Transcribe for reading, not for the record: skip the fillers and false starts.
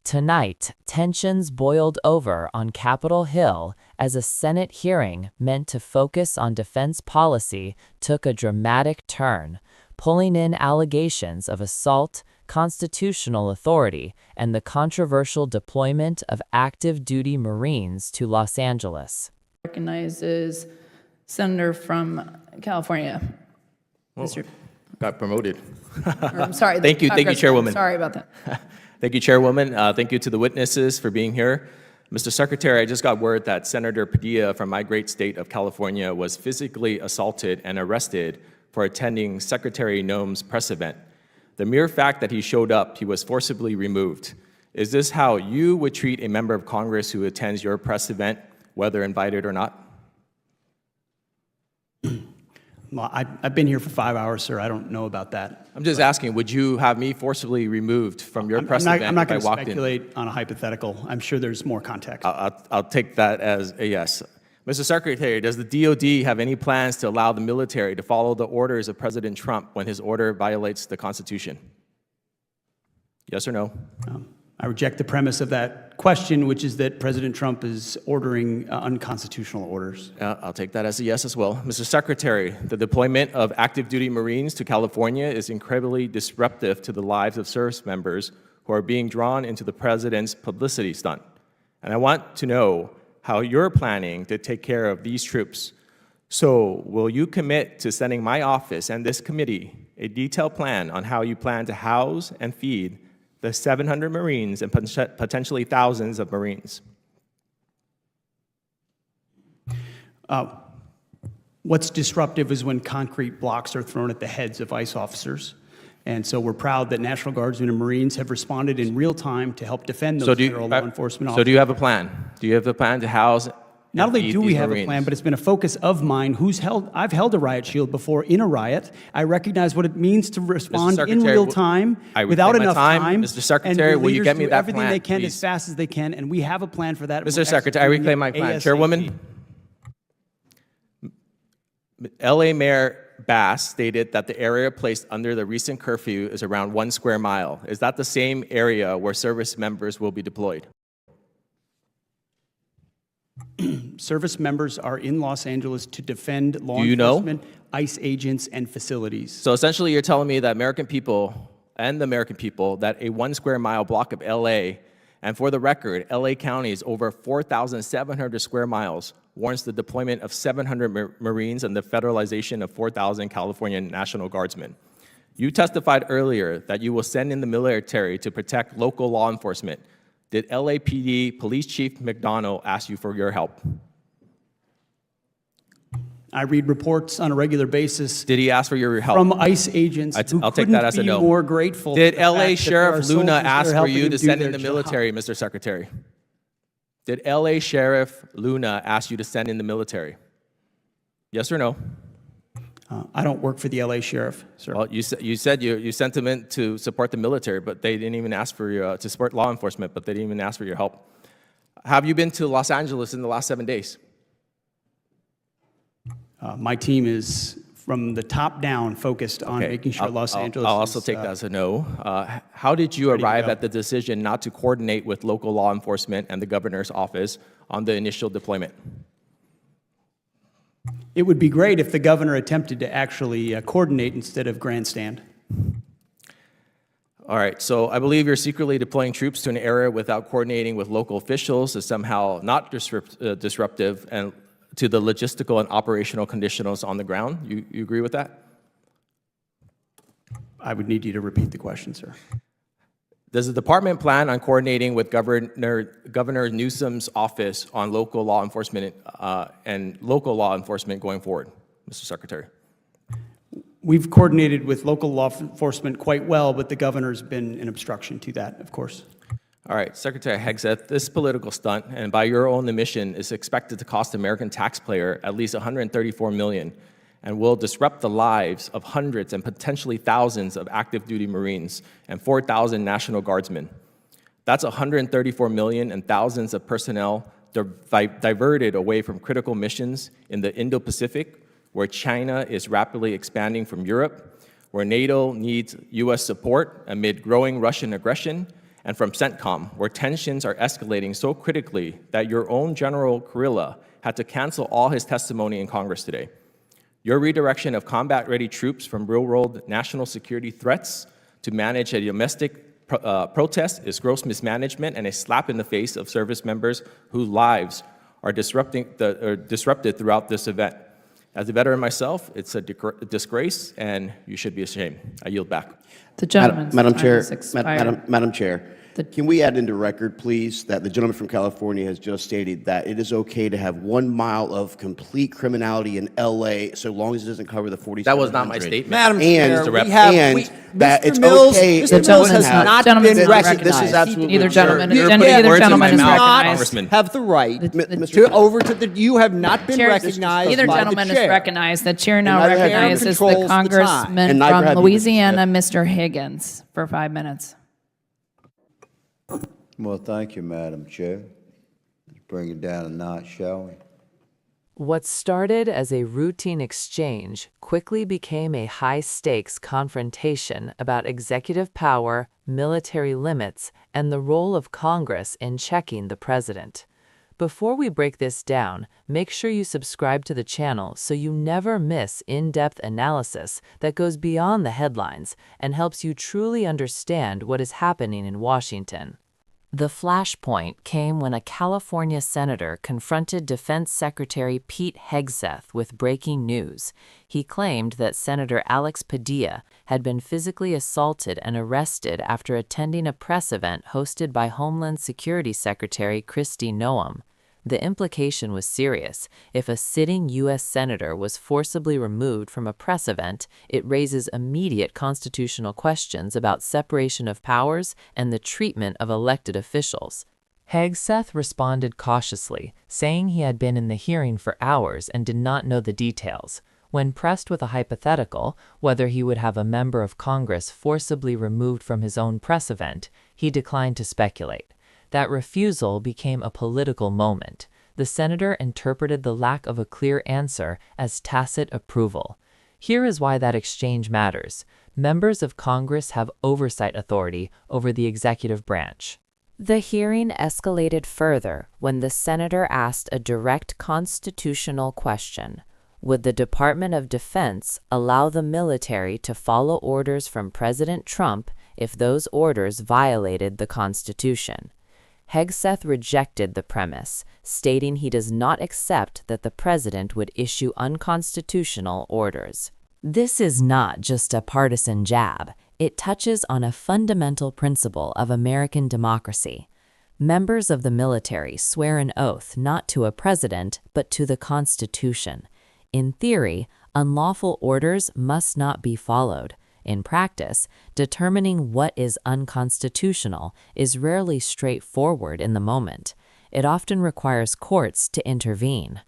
Tonight, tensions boiled over on Capitol Hill as a Senate hearing meant to focus on defense policy took a dramatic turn, pulling in allegations of assault, constitutional authority, and the controversial deployment of active duty Marines to Los Angeles. Recognizes Senator from California. Mr. Got promoted. I'm sorry. Thank you, Chairwoman. Sorry about that. Thank you, Chairwoman. Thank you to the witnesses for being here. Mr. Secretary, I just got word that Senator Padilla from my great state of California was physically assaulted and arrested for attending Secretary Noem's press event. The mere fact that he showed up, he was forcibly removed. Is this how you would treat a member of Congress who attends your press event, whether invited or not? Well, I've been here for 5 hours, sir. I don't know about that. I'm just asking, would you have me forcibly removed from your press event I'm not if I going to walked in? speculate on a hypothetical. I'm sure there's more context. I'll take that as a yes. Mr. Secretary, does the DOD have any plans to allow the military to follow the orders of President Trump when his order violates the Constitution? Yes or no? I reject the premise of that question, which is that President Trump is ordering unconstitutional orders. I'll take that as a yes as well. Mr. Secretary, the deployment of active duty Marines to California is incredibly disruptive to the lives of service members who are being drawn into the president's publicity stunt. And I want to know how you're planning to take care of these troops. So will you commit to sending my office and this committee a detailed plan on how you plan to house and feed the 700 Marines and potentially thousands of Marines? What's disruptive is when concrete blocks are thrown at the heads of ICE officers. And so we're proud that National Guardsmen and Marines have responded in real time to help defend those federal law enforcement officers. So do you have a plan? Do you have a plan to house Not only feed do we these have Marines? a plan, but it's been a focus of mine. I've held a riot shield before in a riot. I recognize what it means to respond in real time without enough time. Mr. Secretary, will you get me that everything plan, they can please? as fast as they can, and we have a plan for that. Mr. Secretary, I reclaim my plan. Chairwoman, LA Mayor Bass stated that the area placed under the recent curfew is around 1 square mile. Is that the same area where service members will be deployed? Service members are in Los Angeles to defend law enforcement, ICE agents, and facilities. So essentially you're telling me that American people and the American people that a 1 square mile block of LA, and for the record, LA County is over 4,700 square miles, warrants the deployment of 700 Marines and the federalization of 4,000 California National Guardsmen. You testified earlier that you will send in the military to protect local law enforcement. Did LAPD Police Chief McDonald ask you for your help? I read reports on a regular basis. Did he ask for your help? From ICE agents I'll take that as a no. more grateful. Did LA Sheriff Luna ask for you to send in the military, Mr. Secretary? Did LA Sheriff Luna ask you to send in the military? Yes or no? I don't work for the LA Sheriff, sir. Well, you said you sent them in to support the military, but they didn't even ask for your, to support law enforcement, but they didn't even ask for your help. Have you been to Los Angeles in the last 7 days? My team is, from the top down, focused on making sure Los Angeles I'll also take that as a no. How did you arrive at the decision not to coordinate with local law enforcement and the governor's office on the initial deployment? It would be great if the governor attempted to actually coordinate instead of grandstand. All right, so I believe you're secretly deploying troops to an area without coordinating with local officials is somehow not disruptive and to the logistical and operational conditions on the ground. You agree with that? I would need you to repeat the question, sir. Does the department plan on coordinating with Governor Newsom's office on local law enforcement going forward, Mr. Secretary? We've coordinated with local law enforcement quite well, but the governor's been an obstruction to that, of course. All right, Secretary Hegseth, this political stunt, and by your own admission, is expected to cost the American taxpayer at least $134 million and will disrupt the lives of hundreds and potentially thousands of active duty Marines and 4,000 National Guardsmen. That's $134 million and thousands of personnel diverted away from critical missions in the Indo-Pacific, where China is rapidly expanding from Europe, where NATO needs US support amid growing Russian aggression, and from CENTCOM, where tensions are escalating so critically that your own General Kurilla had to cancel all his testimony in Congress today. Your redirection of combat-ready troops from real-world national security threats to manage a domestic protest is gross mismanagement and a slap in the face of service members whose lives are disrupted throughout this event. As a veteran myself, it's a disgrace, and you should be ashamed. I yield back. The gentleman's Madam time Chair, has expired. Madam Chair, can we add into record, please, that the gentleman from California has just stated that it is okay to have 1 mile of complete criminality in LA so long as it doesn't cover the 4700. That was not my statement. Madam And Chair, Mr. we Rep- have, and we, that Mr. it's Mills, okay- Mr. The Mills has gentleman- not gentleman's been not recognized. This is absolutely Either gentleman, You're either putting words in gentleman my is mouth, recognized. Congressman. Have the right Mr. you have not been Chair, recognized either by gentleman the is chair. recognized. The chair now And neither have you. recognizes Controls the the time. congressman And neither from have you, Mr. Louisiana, Mr. Higgins, for 5 minutes. Well, thank you, Madam Chair. Let's bring it down a notch, shall we? What started as a routine exchange quickly became a high-stakes confrontation about executive power, military limits, and the role of Congress in checking the president. Before we break this down, make sure you subscribe to the channel so you never miss in-depth analysis that goes beyond the headlines and helps you truly understand what is happening in Washington. The flashpoint came when a California senator confronted Defense Secretary Pete Hegseth with breaking news. He claimed that Senator Alex Padilla had been physically assaulted and arrested after attending a press event hosted by Homeland Security Secretary Kristi Noem. The implication was serious. If a sitting U.S. senator was forcibly removed from a press event, it raises immediate constitutional questions about separation of powers and the treatment of elected officials. Hegseth responded cautiously, saying he had been in the hearing for hours and did not know the details. When pressed with a hypothetical, whether he would have a member of Congress forcibly removed from his own press event, he declined to speculate. That refusal became a political moment. The senator interpreted the lack of a clear answer as tacit approval. Here is why that exchange matters. Members of Congress have oversight authority over the executive branch. The hearing escalated further when the senator asked a direct constitutional question. Would the Department of Defense allow the military to follow orders from President Trump if those orders violated the Constitution? Hegseth rejected the premise, stating he does not accept that the president would issue unconstitutional orders. This is not just a partisan jab. It touches on a fundamental principle of American democracy. Members of the military swear an oath not to a president, but to the Constitution. In theory, unlawful orders must not be followed. In practice, determining what is unconstitutional is rarely straightforward in the moment. It often requires courts to intervene.